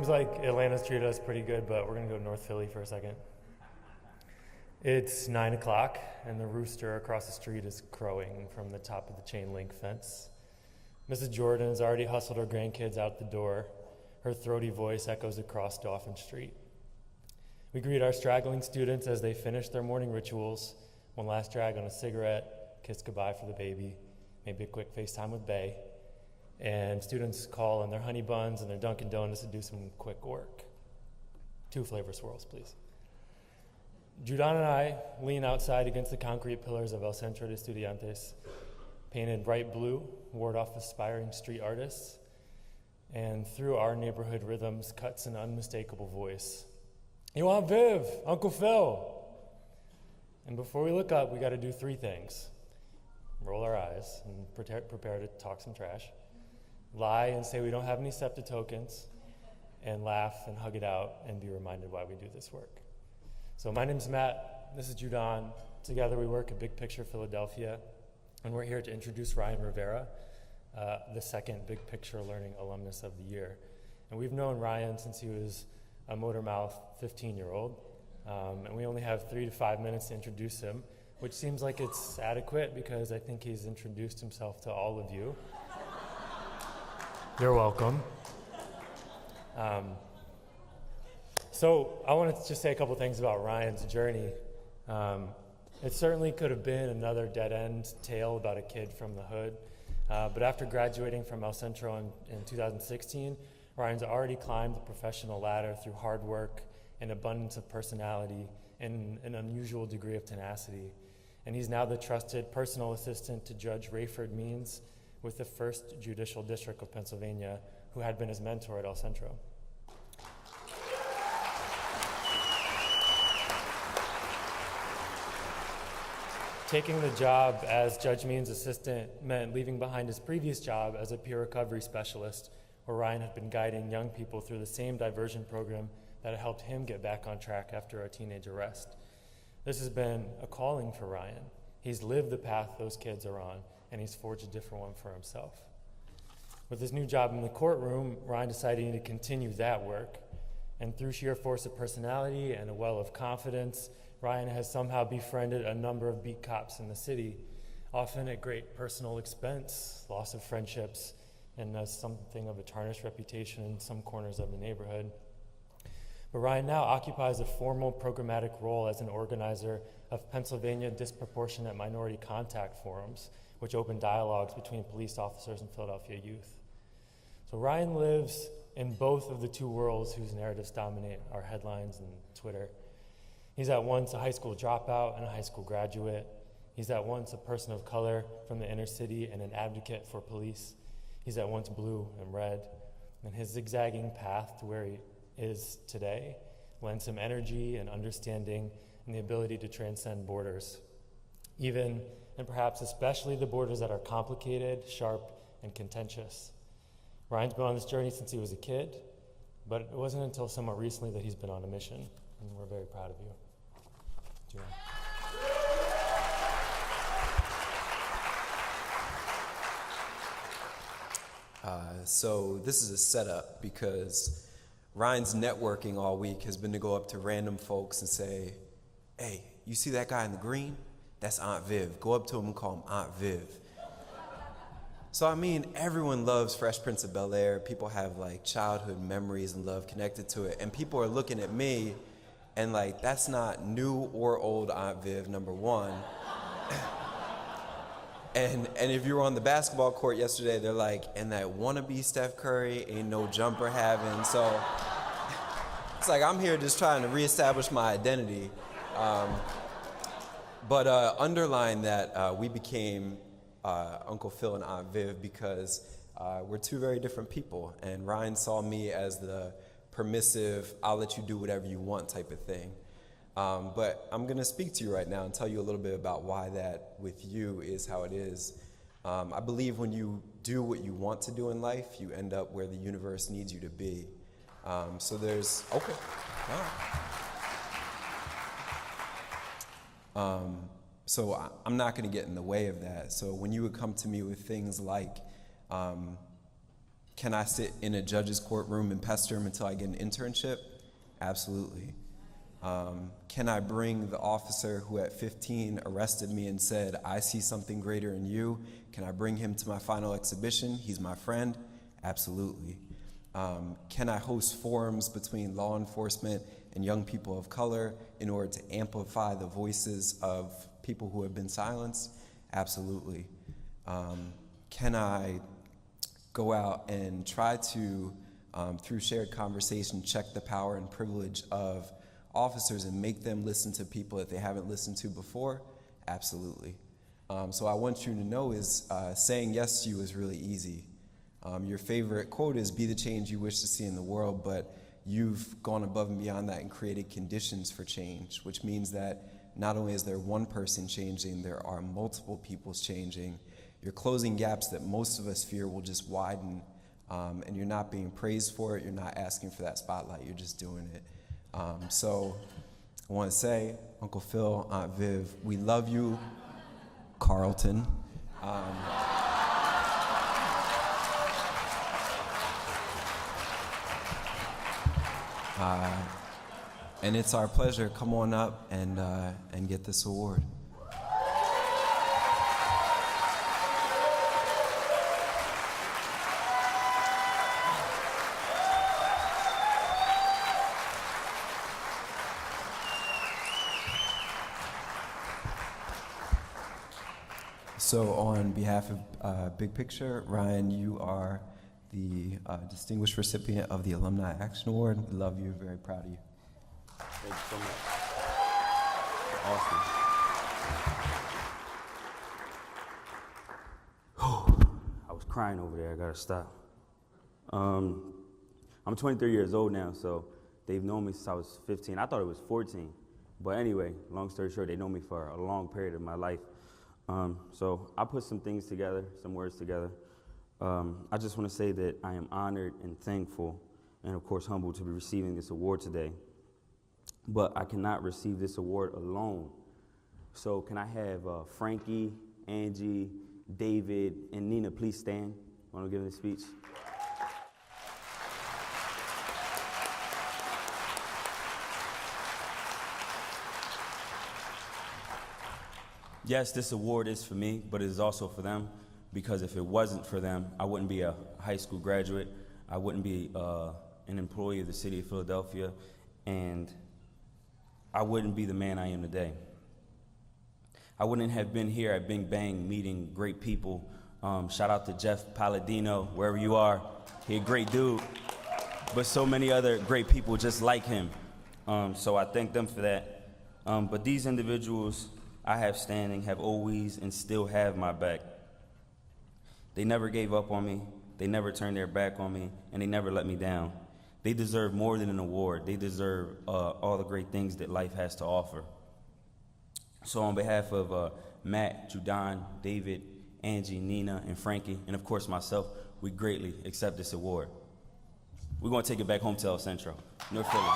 Seems like Atlanta's treated us pretty good, but we're going to go to North Philly for a second. It's 9 o'clock, and the rooster across the street is crowing from the top of the chain link fence. Mrs. Jordan has already hustled her grandkids out the door. Her throaty voice echoes across Dauphin Street. We greet our straggling students as they finish their morning rituals, one last drag on a cigarette, kiss goodbye for the baby, maybe a quick FaceTime with Bae, and students call in their honey buns and their Dunkin' Donuts to do some quick work. 2 flavor swirls, please. Judan and I lean outside against the concrete pillars of El Centro de Estudiantes, painted bright blue, ward off aspiring street artists, and through our neighborhood rhythms cuts an unmistakable voice. You want Viv, Uncle Phil? And before we look up, we got to do 3 things. Roll our eyes and prepare to talk some trash. Lie and say we don't have any SEPTA tokens, and laugh and hug it out and be reminded why we do this work. So my name's Matt, this is Judan. Together we work at Big Picture Philadelphia, and we're here to introduce Ryan Rivera, the second Big Picture Learning Alumnus of the Year. And we've known Ryan since he was a motor mouth 15-year-old, and we only have 3 to 5 minutes to introduce him, which seems like it's adequate because I think he's introduced himself to all of you. You're welcome. So I wanted to just say a couple things about Ryan's journey. It certainly could have been another dead-end tale about a kid from the hood, but after graduating from El Centro in 2016, Ryan's already climbed the professional ladder through hard work, an abundance of personality, and an unusual degree of tenacity. And he's now the trusted personal assistant to Judge Rayford Means with the 1st Judicial District of Pennsylvania, who had been his mentor at El Centro. Taking the job as Judge Means' assistant meant leaving behind his previous job as a peer recovery specialist, where Ryan had been guiding young people through the same diversion program that had helped him get back on track after a teenage arrest. This has been a calling for Ryan. He's lived the path those kids are on, and he's forged a different one for himself. With his new job in the courtroom, Ryan decided he needed to continue that work, and through sheer force of personality and a well of confidence, Ryan has somehow befriended a number of beat cops in the city, often at great personal expense, loss of friendships, and something of a tarnished reputation in some corners of the neighborhood. But Ryan now occupies a formal programmatic role as an organizer of Pennsylvania Disproportionate Minority Contact Forums, which open dialogues between police officers and Philadelphia youth. So Ryan lives in both of the 2 worlds whose narratives dominate our headlines and Twitter. He's at once a high school dropout and a high school graduate. He's at once a person of color from the inner city and an advocate for police. He's at once blue and red, and his zigzagging path to where he is today lends him energy and understanding and the ability to transcend borders, even and perhaps especially the borders that are complicated, sharp, and contentious. Ryan's been on this journey since he was a kid, but it wasn't until somewhat recently that he's been on a mission, and we're very proud of you. Julian. So this is a setup because Ryan's networking all week has been to go up to random folks and say, hey, you see that guy in the green? That's Aunt Viv. Go up to him and call him Aunt Viv. So I mean, everyone loves Fresh Prince of Bel-Air. People have like childhood memories and love connected to it. And people are looking at me and like, that's not new or old Aunt Viv, number one. And if you were on the basketball court yesterday, they're like, and that wannabe Steph Curry ain't no jumper having. So it's like, I'm here just trying to reestablish my identity. But underline that we became Uncle Phil and Aunt Viv because we're 2 very different people. And Ryan saw me as the permissive, I'll let you do whatever you want type of thing. But I'm going to speak to you right now and tell you a little bit about why that with you is how it is. I believe when you do what you want to do in life, you end up where the universe needs you to be. So there's, okay, all right. So I'm not going to get in the way of that. So when you would come to me with things like, Can I sit in a judge's courtroom and pester him until I get an internship? Absolutely. Can I bring the officer who at 15 arrested me and said, I see something greater in you? Can I bring him to my final exhibition? He's my friend. Absolutely. Can I host forums between law enforcement and young people of color in order to amplify the voices of people who have been silenced? Absolutely. Can I go out and try to, through shared conversation, check the power and privilege of officers and make them listen to people that they haven't listened to before? Absolutely. So I want you to know is saying yes to you is really easy. Your favorite quote is, be the change you wish to see in the world, but you've gone above and beyond that and created conditions for change, which means that not only is there one person changing, there are multiple peoples changing. You're closing gaps that most of us fear will just widen, and you're not being praised for it, you're not asking for that spotlight, you're just doing it. So I want to say, Uncle Phil, Aunt Viv, we love you, Carlton. And it's our pleasure. Come on up and get this award. So on behalf of Big Picture, Ryan, you are the distinguished recipient of the Alumni Action Award. We love you, very proud of you. Thank you so much. Awesome. I was crying over there, I gotta stop. I'm 23 years old now, so they've known me since I was 15. I thought it was 14. But anyway, long story short, they know me for a long period of my life. So I put some things together, some words together. I just want to say that I am honored and thankful and, of course, humbled to be receiving this award today. But I cannot receive this award alone. So can I have Frankie, Angie, David, and Nina please stand when I'm giving the speech? Yes, this award is for me, but it is also for them, because if it wasn't for them, I wouldn't be a high school graduate, I wouldn't be an employee of the city of Philadelphia, and I wouldn't be the man I am today. I wouldn't have been here at Bing Bang meeting great people. Shout out to Jeff Palladino, wherever you are. He's a great dude, but so many other great people just like him. So I thank them for that. But these individuals I have standing have always and still have my back. They never gave up on me, they never turned their back on me, and they never let me down. They deserve more than an award. They deserve all the great things that life has to offer. So on behalf of Matt, Judan, David, Angie, Nina, and Frankie, and of course myself, we greatly accept this award. We're gonna take it back home to El Centro, North Philly.